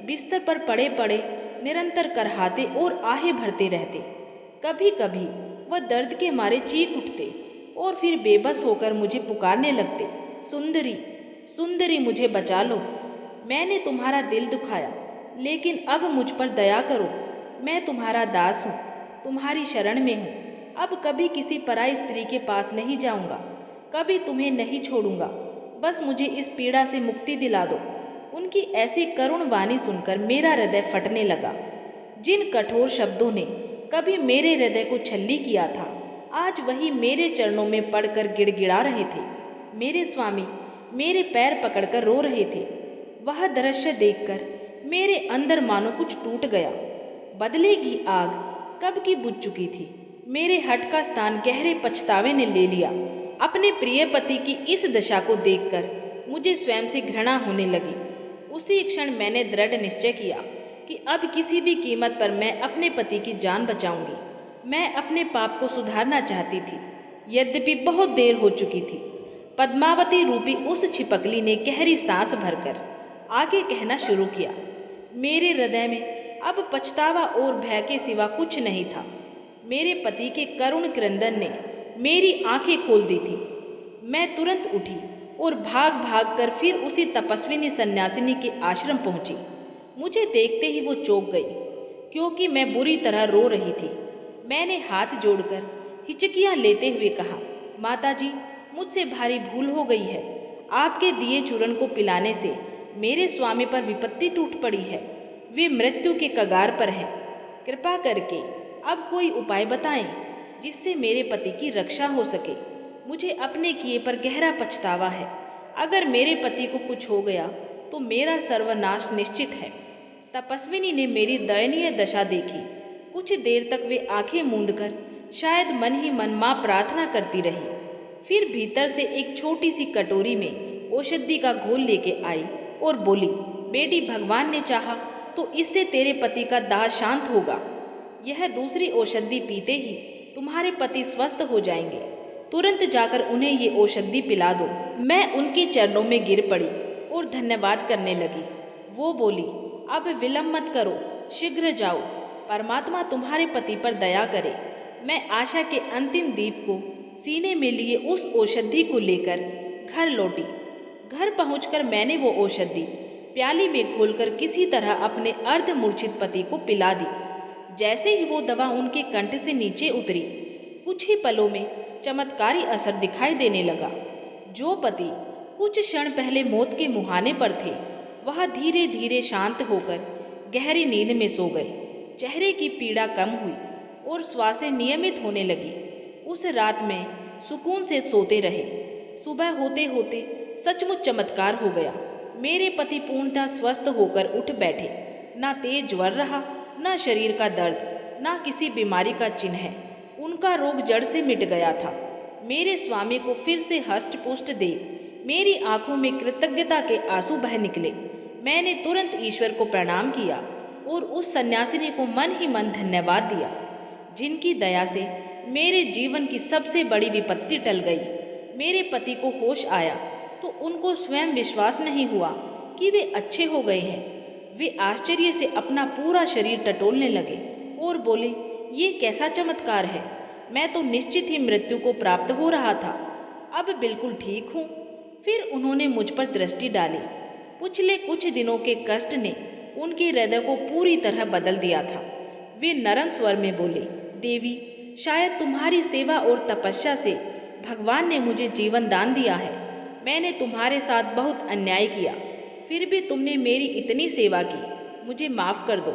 बिस्तर पर पड़े पड़े निरंतर करहाते और आहें भरते रहते। कभी कभी वह दर्द के मारे चीख उठते और फिर बेबस होकर मुझे पुकारने लगते, सुंदरी, सुंदरी, मुझे बचा लो। मैंने तुम्हारा दिल दुखाया, लेकिन अब मुझ पर दया करो। मैं तुम्हारा दास हूँ, तुम्हारी शरण में हूँ। अब कभी किसी पराई स्त्री के पास नहीं जाऊँगा, कभी तुम्हें नहीं छोड़ूंगा। बस मुझे इस पीड़ा से मुक्ति दिला दो। उनकी ऐसी करुण वाणी सुनकर मेरा हृदय फटने लगा। जिन कठोर शब्दों ने कभी मेरे हृदय को छल्ली किया था, आज वही मेरे चरणों में पड़कर गिड़गिड़ा रहे थे। मेरे स्वामी मेरे पैर पकड़कर रो रहे थे। वह दृश्य देखकर मेरे अंदर मानो कुछ टूट गया। बदले की आग कब की बुझ चुकी थी। मेरे हठ का स्थान गहरे पछतावे ने ले लिया। अपने प्रिय पति की इस दशा को देखकर मुझे स्वयं से घृणा होने लगी। उसी क्षण मैंने दृढ़ निश्चय किया कि अब किसी भी कीमत पर मैं अपने पति की जान बचाऊंगी। मैं अपने पाप को सुधारना चाहती थी, यद्यपि बहुत देर हो चुकी थी। पद्मावती रूपी उस छिपकली ने गहरी सांस भरकर आगे कहना शुरू किया। मेरे हृदय में अब पछतावा और भय के सिवा कुछ नहीं था। मेरे पति के करुण क्रंदन ने मेरी आंखें खोल दी थी। मैं तुरंत उठी और भाग भाग कर फिर उसी तपस्विनी सन्यासिनी के आश्रम पहुंची। मुझे देखते ही वो चौंक गई, क्योंकि मैं बुरी तरह रो रही थी। मैंने हाथ जोड़कर हिचकियां लेते हुए कहा, माताजी, मुझसे भारी भूल हो गई है। आपके दिए चूर्ण को पिलाने से मेरे स्वामी पर विपत्ति टूट पड़ी है। वे मृत्यु के कगार पर हैं। कृपा करके अब कोई उपाय बताएं जिससे मेरे पति की रक्षा हो सके। मुझे अपने किए पर गहरा पछतावा है। अगर मेरे पति को कुछ हो गया तो मेरा सर्वनाश निश्चित है। तपस्विनी ने मेरी दयनीय दशा देखी। कुछ देर तक वे आंखें मूंदकर शायद मन ही मन मां प्रार्थना करती रही। फिर भीतर से एक छोटी सी कटोरी में औषधि का घोल लेके आई और बोली, बेटी, भगवान ने चाहा तो इससे तेरे पति का दाह शांत होगा। यह दूसरी औषधि पीते ही तुम्हारे पति स्वस्थ हो जाएंगे। तुरंत जाकर उन्हें ये औषधि पिला दो। मैं उनके चरणों में गिर पड़ी और धन्यवाद करने लगी। वो बोली, अब विलंब मत करो, शीघ्र जाओ। परमात्मा तुम्हारे पति पर दया करे। मैं आशा के अंतिम दीप को सीने में लिए उस औषधि को लेकर घर लौटी। घर पहुंचकर मैंने वो औषधि प्याली में घोलकर किसी तरह अपने अर्धमूर्छित पति को पिला दी। जैसे ही वो दवा उनके कंठ से नीचे उतरी, कुछ ही पलों में चमत्कारी असर दिखाई देने लगा। जो पति कुछ क्षण पहले मौत के मुहाने पर थे, वह धीरे धीरे शांत होकर गहरी नींद में सो गए। चेहरे की पीड़ा कम हुई और श्वासें नियमित होने लगी। उस रात में सुकून से सोते रहे। सुबह होते होते सचमुच चमत्कार हो गया। मेरे पति पूर्णतः स्वस्थ होकर उठ बैठे। ना तेज ज्वर रहा, ना शरीर का दर्द, ना किसी बीमारी का चिन्ह। उनका रोग जड़ से मिट गया था। मेरे स्वामी को फिर से हष्ट पुष्ट देख मेरी आंखों में कृतज्ञता के आंसू बह निकले। मैंने तुरंत ईश्वर को प्रणाम किया और उस सन्यासिनी को मन ही मन धन्यवाद दिया, जिनकी दया से मेरे जीवन की सबसे बड़ी विपत्ति टल गई। मेरे पति को होश आया तो उनको स्वयं विश्वास नहीं हुआ कि वे अच्छे हो गए हैं। वे आश्चर्य से अपना पूरा शरीर टटोलने लगे और बोले, ये कैसा चमत्कार है। मैं तो निश्चित ही मृत्यु को प्राप्त हो रहा था, अब बिल्कुल ठीक हूँ। फिर उन्होंने मुझ पर दृष्टि डाली। पिछले कुछ दिनों के कष्ट ने उनके हृदय को पूरी तरह बदल दिया था। वे नरम स्वर में बोले, देवी, शायद तुम्हारी सेवा और तपस्या से भगवान ने मुझे जीवन दान दिया है। मैंने तुम्हारे साथ बहुत अन्याय किया, फिर भी तुमने मेरी इतनी सेवा की। मुझे माफ़ कर दो।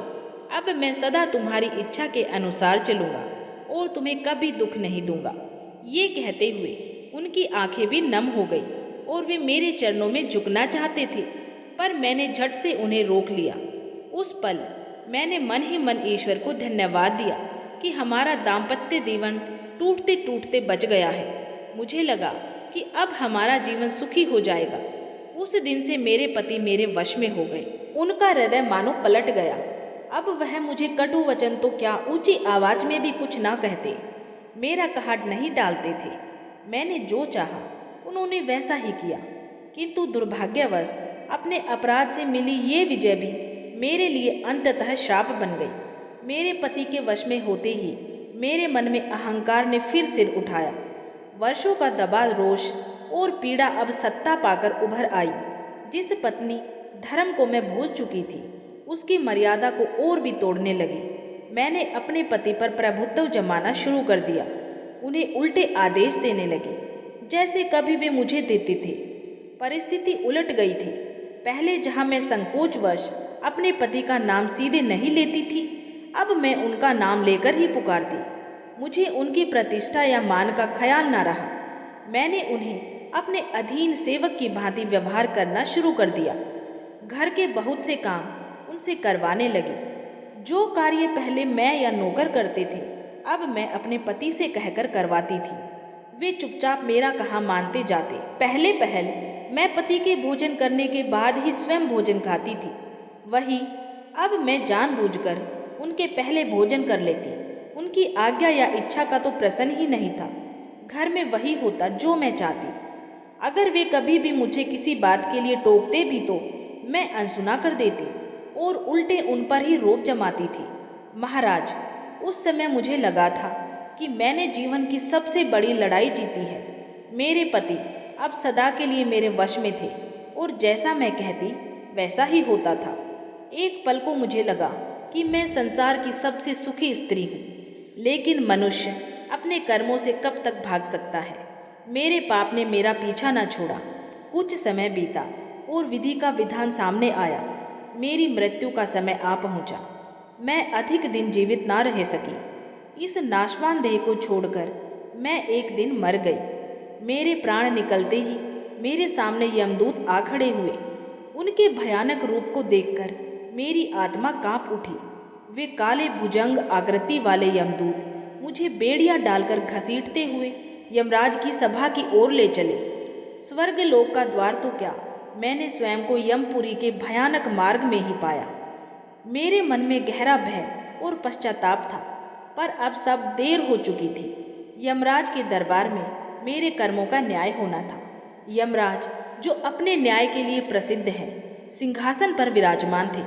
अब मैं सदा तुम्हारी इच्छा के अनुसार चलूँगा और तुम्हें कभी दुख नहीं दूंगा। ये कहते हुए उनकी आंखें भी नम हो गई और वे मेरे चरणों में झुकना चाहते थे, पर मैंने झट से उन्हें रोक लिया। उस पल मैंने मन ही मन ईश्वर को धन्यवाद दिया कि हमारा दाम्पत्य जीवन टूटते टूटते बच गया है। मुझे लगा कि अब हमारा जीवन सुखी हो जाएगा। उस दिन से मेरे पति मेरे वश में हो गए। उनका हृदय मानो पलट गया। अब वह मुझे कटु वचन तो क्या, ऊंची आवाज में भी कुछ ना कहते, मेरा कहट नहीं डालते थे। मैंने जो चाहा उन्होंने वैसा ही किया, किंतु दुर्भाग्यवश अपने अपराध से मिली ये विजय भी मेरे लिए अंततः श्राप बन गई। मेरे पति के वश में होते ही मेरे मन में अहंकार ने फिर सिर उठाया। वर्षों का दबा रोष और पीड़ा अब सत्ता पाकर उभर आई। जिस पत्नी धर्म को मैं भूल चुकी थी, उसकी मर्यादा को और भी तोड़ने लगी। मैंने अपने पति पर प्रभुत्व जमाना शुरू कर दिया। उन्हें उल्टे आदेश देने लगी, जैसे कभी वे मुझे देते थे। परिस्थिति उलट गई थी। पहले जहाँ मैं संकोचवश अपने पति का नाम सीधे नहीं लेती थी, अब मैं उनका नाम लेकर ही पुकारती। मुझे उनकी प्रतिष्ठा या मान का ख्याल ना रहा। मैंने उन्हें अपने अधीन सेवक की भांति व्यवहार करना शुरू कर दिया। घर के बहुत से काम उनसे करवाने लगी। जो कार्य पहले मैं या नौकर करते थे, अब मैं अपने पति से कहकर करवाती थी। वे चुपचाप मेरा कहा मानते जाते। पहले मैं पति के भोजन करने के बाद ही स्वयं भोजन खाती थी, वही अब मैं जानबूझकर उनके पहले भोजन कर लेती। उनकी आज्ञा या इच्छा का तो प्रश्न ही नहीं था। घर में वही होता जो मैं चाहती। अगर वे कभी भी मुझे किसी बात के लिए टोकते भी तो मैं अनसुना कर देती और उल्टे उन पर ही रोब जमाती थी। महाराज, उस समय मुझे लगा था कि मैंने जीवन की सबसे बड़ी लड़ाई जीती है। मेरे पति अब सदा के लिए मेरे वश में थे और जैसा मैं कहती वैसा ही होता था। एक पल को मुझे लगा कि मैं संसार की सबसे सुखी स्त्री हूँ। लेकिन मनुष्य अपने कर्मों से कब तक भाग सकता है। मेरे पाप ने मेरा पीछा न छोड़ा। कुछ समय बीता और विधि का विधान सामने आया। मेरी मृत्यु का समय आ पहुँचा। मैं अधिक दिन जीवित ना रह सकी। इस नाशवान देह को छोड़कर मैं एक दिन मर गई। मेरे प्राण निकलते ही मेरे सामने यमदूत आ खड़े हुए। उनके भयानक रूप को देखकर मेरी आत्मा कांप उठी। वे काले भुजंग आकृति वाले यमदूत मुझे बेड़ियां डालकर घसीटते हुए यमराज की सभा की ओर ले चले। स्वर्ग लोक का द्वार तो क्या, मैंने स्वयं को यमपुरी के भयानक मार्ग में ही पाया। मेरे मन में गहरा भय और पश्चाताप था, पर अब सब देर हो चुकी थी। यमराज के दरबार में मेरे कर्मों का न्याय होना था। यमराज, जो अपने न्याय के लिए प्रसिद्ध है, सिंहासन पर विराजमान थे।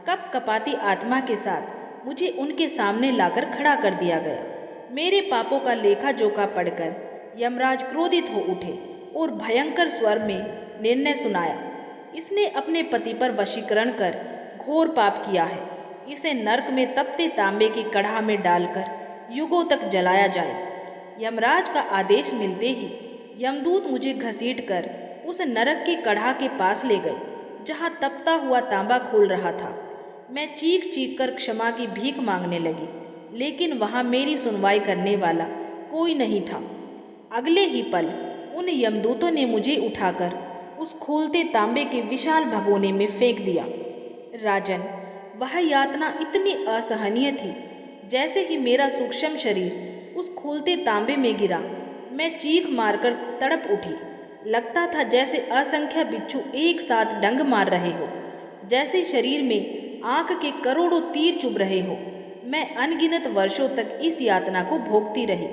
कप कपाती आत्मा के साथ मुझे उनके सामने लाकर खड़ा कर दिया गया। मेरे पापों का लेखा जोखा पढ़कर यमराज क्रोधित हो उठे और भयंकर स्वर में निर्णय सुनाया। इसने अपने पति पर वशीकरण कर घोर पाप किया है। इसे नरक में तपते तांबे की कढ़ा में डालकर युगों तक जलाया जाए। यमराज का आदेश मिलते ही यमदूत मुझे घसीटकर उस नरक के कढ़ा के पास ले गए, जहाँ तपता हुआ तांबा खोल रहा था। मैं चीख चीख कर क्षमा की भीख मांगने लगी, लेकिन वहाँ मेरी सुनवाई करने वाला कोई नहीं था। अगले ही पल उन यमदूतों ने मुझे उठाकर उस खोलते तांबे के विशाल भगोने में फेंक दिया। राजन, वह यातना इतनी असहनीय थी। जैसे ही मेरा सूक्ष्म शरीर उस खोलते तांबे में गिरा, मैं चीख मारकर तड़प उठी। लगता था जैसे असंख्य बिच्छू एक साथ डंग मार रहे हो, जैसे शरीर में आंख के करोड़ों तीर चुभ रहे हो। मैं अनगिनत वर्षों तक इस यातना को भोगती रही।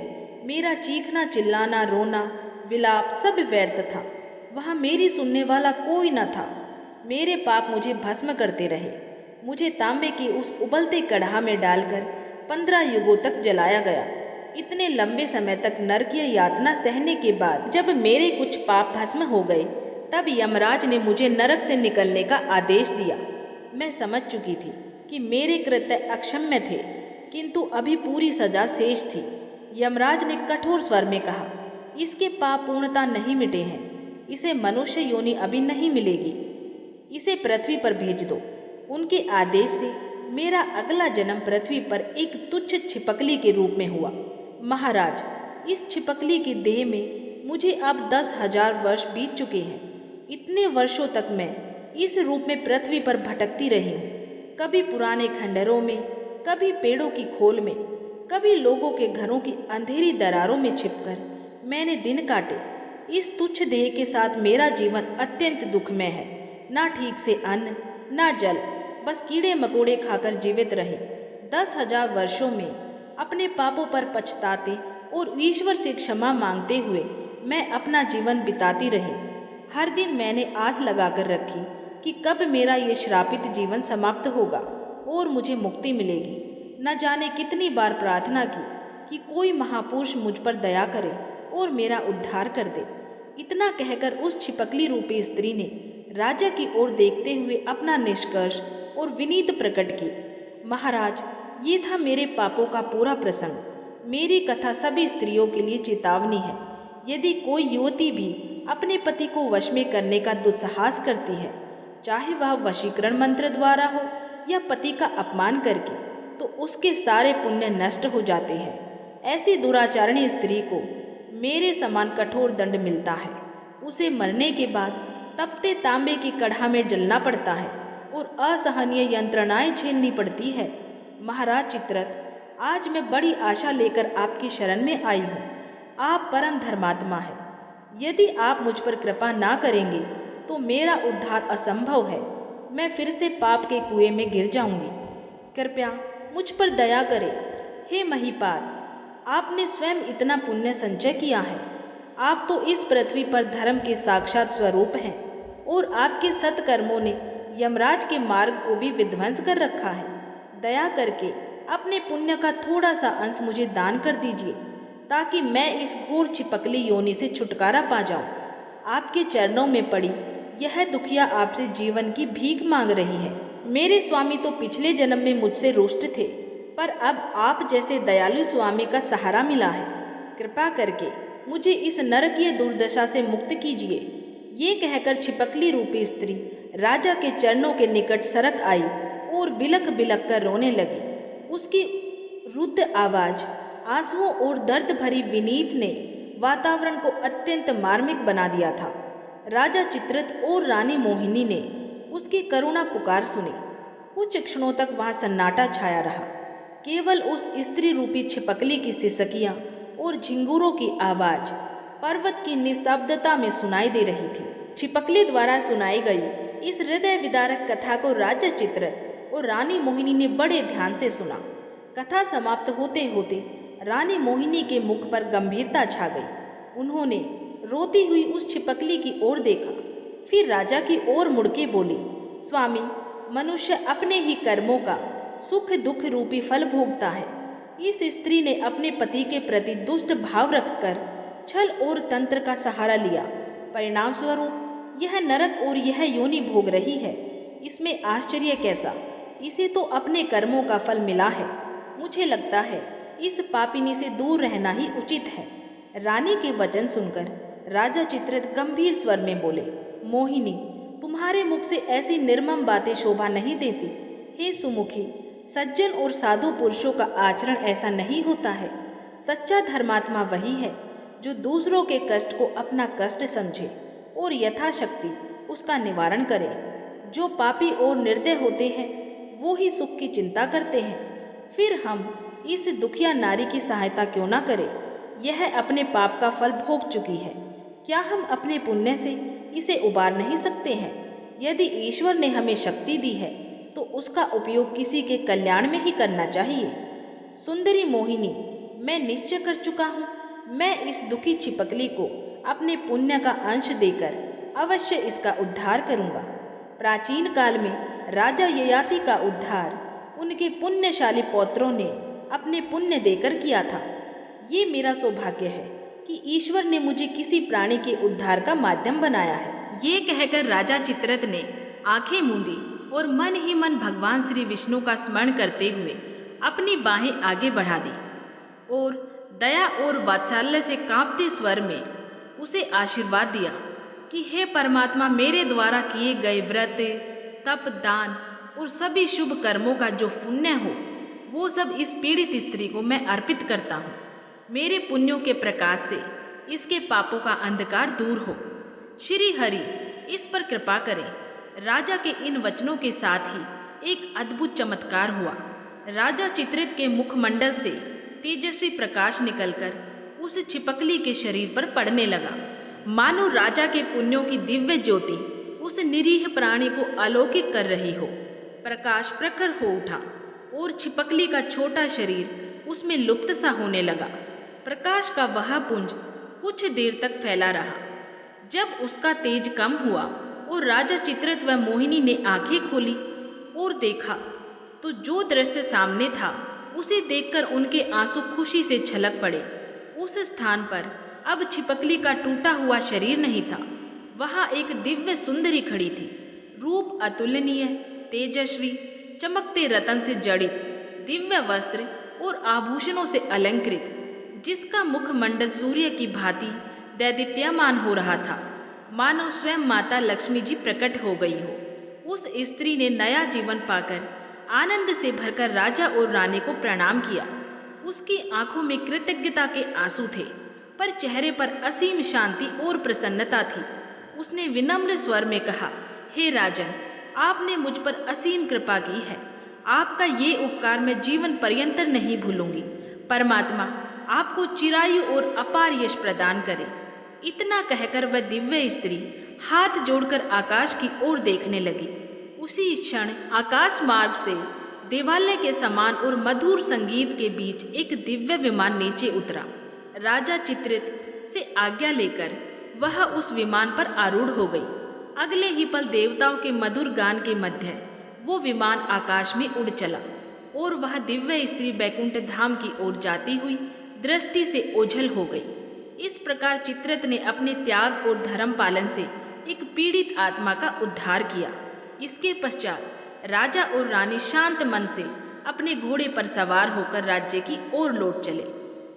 मेरा चीखना, चिल्लाना, रोना, विलाप सब व्यर्थ था। वहाँ मेरी सुनने वाला कोई न था। मेरे पाप मुझे भस्म करते रहे। मुझे तांबे की उस उबलते कढ़ा में डालकर 15 युगों तक जलाया गया। इतने लंबे समय तक नरकीय यातना सहने के बाद जब मेरे कुछ पाप भस्म हो गए, तब यमराज ने मुझे नरक से निकलने का आदेश दिया। मैं समझ चुकी थी कि मेरे कृत्य अक्षम्य थे, किंतु अभी पूरी सजा शेष थी। यमराज ने कठोर स्वर में कहा, इसके पाप पूर्णता नहीं मिटे हैं। इसे मनुष्य योनि अभी नहीं मिलेगी। इसे पृथ्वी पर भेज दो। उनके आदेश से मेरा अगला जन्म पृथ्वी पर एक तुच्छ छिपकली के रूप में हुआ। महाराज, इस छिपकली की देह में मुझे अब 10,000 वर्ष बीत चुके हैं। इतने वर्षों तक मैं इस रूप में पृथ्वी पर भटकती रही हूँ। कभी पुराने खंडहरों में, कभी पेड़ों की खोल में, कभी लोगों के घरों की अंधेरी दरारों में छिपकर मैंने दिन काटे। इस तुच्छ देह के साथ मेरा जीवन अत्यंत दुखमय है। ना ठीक से अन्न, ना जल, बस कीड़े मकोड़े खाकर जीवित रहे। 10,000 वर्षों में अपने पापों पर पछताते और ईश्वर से क्षमा मांगते हुए मैं अपना जीवन बिताती रही। हर दिन मैंने आस लगाकर रखी कि कब मेरा ये श्रापित जीवन समाप्त होगा और मुझे मुक्ति मिलेगी। न जाने कितनी बार प्रार्थना की कि कोई महापुरुष मुझ पर दया करे और मेरा उद्धार कर दे। इतना कहकर उस छिपकली रूपी स्त्री ने राजा की ओर देखते हुए अपना निष्कर्ष और विनीत प्रकट की। महाराज, ये था मेरे पापों का पूरा प्रसंग। मेरी कथा सभी स्त्रियों के लिए चेतावनी है। यदि कोई युवती भी अपने पति को वश में करने का दुस्साहस करती है, चाहे वह वशीकरण मंत्र द्वारा हो या पति का अपमान करके, तो उसके सारे पुण्य नष्ट हो जाते हैं। ऐसी दुराचारणी स्त्री को मेरे समान कठोर दंड मिलता है। उसे मरने के बाद तपते तांबे की कढ़ा में जलना पड़ता है और असहनीय यंत्रणाएं झेलनी पड़ती है। महाराज चित्ररथ, आज मैं बड़ी आशा लेकर आपकी शरण में आई हूँ। आप परम धर्मात्मा हैं। यदि आप मुझ पर कृपा ना करेंगे तो मेरा उद्धार असंभव है। मैं फिर से पाप के कुएं में गिर जाऊंगी। कृपया मुझ पर दया करें। हे महीपाल, आपने स्वयं इतना पुण्य संचय किया है। आप तो इस पृथ्वी पर धर्म के साक्षात स्वरूप हैं और आपके सत्कर्मों ने यमराज के मार्ग को भी विध्वंस कर रखा है। दया करके अपने पुण्य का थोड़ा सा अंश मुझे दान कर दीजिए, ताकि मैं इस घोर छिपकली योनि से छुटकारा पा जाऊं। आपके चरणों में पड़ी यह दुखिया आपसे जीवन की भीख मांग रही है। मेरे स्वामी तो पिछले जन्म में मुझसे रुष्ट थे, पर अब आप जैसे दयालु स्वामी का सहारा मिला है। कृपा करके मुझे इस नरकीय दुर्दशा से मुक्त कीजिए। ये कहकर छिपकली रूपी स्त्री राजा के चरणों के निकट सरक आई और बिलख बिलख कर रोने लगी। उसकी रुद्ध आवाज, आंसुओं और दर्द भरी विनीत ने वातावरण को अत्यंत मार्मिक बना दिया था। राजा चित्ररथ और रानी मोहिनी ने उसकी करुणा पुकार सुनी। कुछ क्षणों तक वहां सन्नाटा छाया रहा। केवल उस स्त्री रूपी छिपकली की सिसकियां और झिंगुरों की आवाज पर्वत की निस्तब्धता में सुनाई दे रही थी। छिपकली द्वारा सुनाई गई इस हृदय विदारक कथा को राजा चित्ररथ और रानी मोहिनी ने बड़े ध्यान से सुना। कथा समाप्त होते होते रानी मोहिनी के मुख पर गंभीरता छा गई। उन्होंने रोती हुई उस छिपकली की ओर देखा, फिर राजा की ओर मुड़ के बोली, स्वामी, मनुष्य अपने ही कर्मों का सुख दुख रूपी फल भोगता है। इस स्त्री ने अपने पति के प्रति दुष्ट भाव रखकर छल और तंत्र का सहारा लिया। परिणाम स्वरूप यह नरक और यह योनि भोग रही है। इसमें आश्चर्य कैसा? इसे तो अपने कर्मों का फल मिला है। मुझे लगता है इस पापिनी से दूर रहना ही उचित है। रानी के वचन सुनकर राजा चित्ररथ गंभीर स्वर में बोले, मोहिनी, तुम्हारे मुख से ऐसी निर्मम बातें शोभा नहीं देती। हे सुमुखी, सज्जन और साधु पुरुषों का आचरण ऐसा नहीं होता है। सच्चा धर्मात्मा वही है जो दूसरों के कष्ट को अपना कष्ट समझे और यथाशक्ति उसका निवारण करे। जो पापी और निर्दय होते हैं वो ही सुख की चिंता करते हैं। फिर हम इस दुखिया नारी की सहायता क्यों ना करें? यह अपने पाप का फल भोग चुकी है। क्या हम अपने पुण्य से इसे उबार नहीं सकते हैं? यदि ईश्वर ने हमें शक्ति दी है तो उसका उपयोग किसी के कल्याण में ही करना चाहिए। सुंदरी मोहिनी, मैं निश्चय कर चुका हूँ। मैं इस दुखी छिपकली को अपने पुण्य का अंश देकर अवश्य इसका उद्धार करूँगा। प्राचीन काल में राजा ययाति का उद्धार उनके पुण्यशाली पौत्रों ने अपने पुण्य देकर किया था। ये मेरा सौभाग्य है कि ईश्वर ने मुझे किसी प्राणी के उद्धार का माध्यम बनाया है। ये कहकर राजा चित्ररथ ने आंखें मूंदी और मन ही मन भगवान श्री विष्णु का स्मरण करते हुए अपनी बाहें आगे बढ़ा दी और दया और वात्सल्य से कांपते स्वर में उसे आशीर्वाद दिया कि हे परमात्मा, मेरे द्वारा किए गए व्रत, तप, दान और सभी शुभ कर्मों का जो पुण्य हो वो सब इस पीड़ित स्त्री को मैं अर्पित करता हूँ। मेरे पुण्यों के प्रकाश से इसके पापों का अंधकार दूर हो। श्री हरि इस पर कृपा करें। राजा के इन वचनों के साथ ही एक अद्भुत चमत्कार हुआ। राजा चित्ररथ के मुखमंडल से तेजस्वी प्रकाश निकलकर उस छिपकली के शरीर पर पड़ने लगा, मानो राजा के पुण्यों की दिव्य ज्योति उस निरीह प्राणी को अलौकिक कर रही हो। प्रकाश प्रखर हो उठा और छिपकली का छोटा शरीर उसमें लुप्त सा होने लगा। प्रकाश का वह पुंज कुछ देर तक फैला रहा। जब उसका तेज कम हुआ और राजा चित्ररथ व मोहिनी ने आंखें खोली और देखा तो जो दृश्य सामने था उसे देखकर उनके आंसू खुशी से छलक पड़े। उस स्थान पर अब छिपकली का टूटा हुआ शरीर नहीं था। वहाँ एक दिव्य सुंदरी खड़ी थी, रूप अतुलनीय, तेजस्वी, चमकते रतन से जड़ित, दिव्य वस्त्र और आभूषणों से अलंकृत, जिसका मुखमंडल सूर्य की भांति दैदीप्यमान हो रहा था, मानो स्वयं माता लक्ष्मी जी प्रकट हो गई हो। उस स्त्री ने नया जीवन पाकर आनंद से भरकर राजा और रानी को प्रणाम किया। उसकी आंखों में कृतज्ञता के आंसू थे, पर चेहरे पर असीम शांति और प्रसन्नता थी। उसने विनम्र स्वर में कहा, हे राजन, आपने मुझ पर असीम कृपा की है। आपका ये उपकार मैं जीवन पर्यंत नहीं भूलूंगी। परमात्मा आपको चिरायु और अपार यश प्रदान करे। इतना कहकर वह दिव्य स्त्री हाथ जोड़कर आकाश की ओर देखने लगी। उसी क्षण आकाश मार्ग से देवालय के समान और मधुर संगीत के बीच एक दिव्य विमान नीचे उतरा। राजा चित्रित से आज्ञा लेकर वह उस विमान पर आरूढ़ हो गई। अगले ही पल देवताओं के मधुर गान के मध्य वो विमान आकाश में उड़ चला और वह दिव्य स्त्री बैकुंठ धाम की ओर जाती हुई दृष्टि से ओझल हो गई। इस प्रकार चित्रित ने अपने त्याग और धर्म पालन से एक पीड़ित आत्मा का उद्धार किया। इसके पश्चात राजा और रानी शांत मन से अपने घोड़े पर सवार होकर राज्य की ओर लौट चले।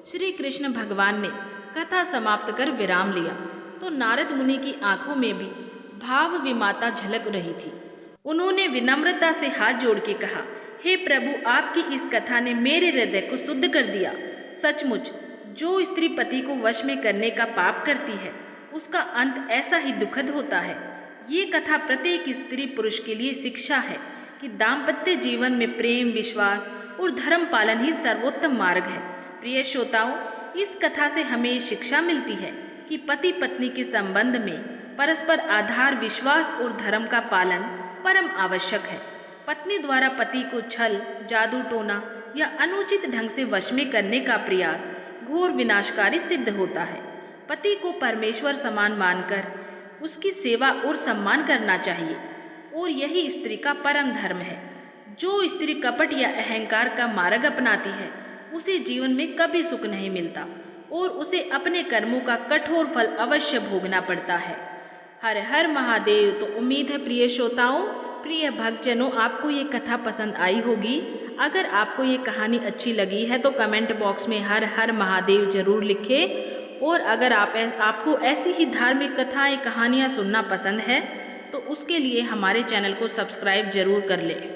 श्री कृष्ण भगवान ने कथा समाप्त कर विराम लिया तो नारद मुनि की आंखों में भी भाव विमाता झलक रही थी। उन्होंने विनम्रता से हाथ जोड़ के कहा, हे प्रभु, आपकी इस कथा ने मेरे हृदय को शुद्ध कर दिया। सचमुच जो स्त्री पति को वश में करने का पाप करती है उसका अंत ऐसा ही दुखद होता है। ये कथा प्रत्येक स्त्री पुरुष के लिए शिक्षा है कि दाम्पत्य जीवन में प्रेम, विश्वास और धर्म पालन ही सर्वोत्तम मार्ग है। प्रिय श्रोताओं, इस कथा से हमें ये शिक्षा मिलती है कि पति पत्नी के संबंध में परस्पर आधार, विश्वास और धर्म का पालन परम आवश्यक है। पत्नी द्वारा पति को छल, जादू टोना या अनुचित ढंग से वश में करने का प्रयास घोर विनाशकारी सिद्ध होता है। पति को परमेश्वर समान मानकर उसकी सेवा और सम्मान करना चाहिए और यही स्त्री का परम धर्म है। जो स्त्री कपट या अहंकार का मार्ग अपनाती है उसे जीवन में कभी सुख नहीं मिलता और उसे अपने कर्मों का कठोर फल अवश्य भोगना पड़ता है। हर हर महादेव। तो उम्मीद है प्रिय श्रोताओं, प्रिय भक्तजनों, आपको ये कथा पसंद आई होगी। अगर आपको ये कहानी अच्छी लगी है तो कमेंट बॉक्स में हर हर महादेव जरूर लिखें। और अगर आपको ऐसी ही धार्मिक कथाएं, कहानियाँ सुनना पसंद है तो उसके लिए हमारे चैनल को सब्सक्राइब जरूर कर लें।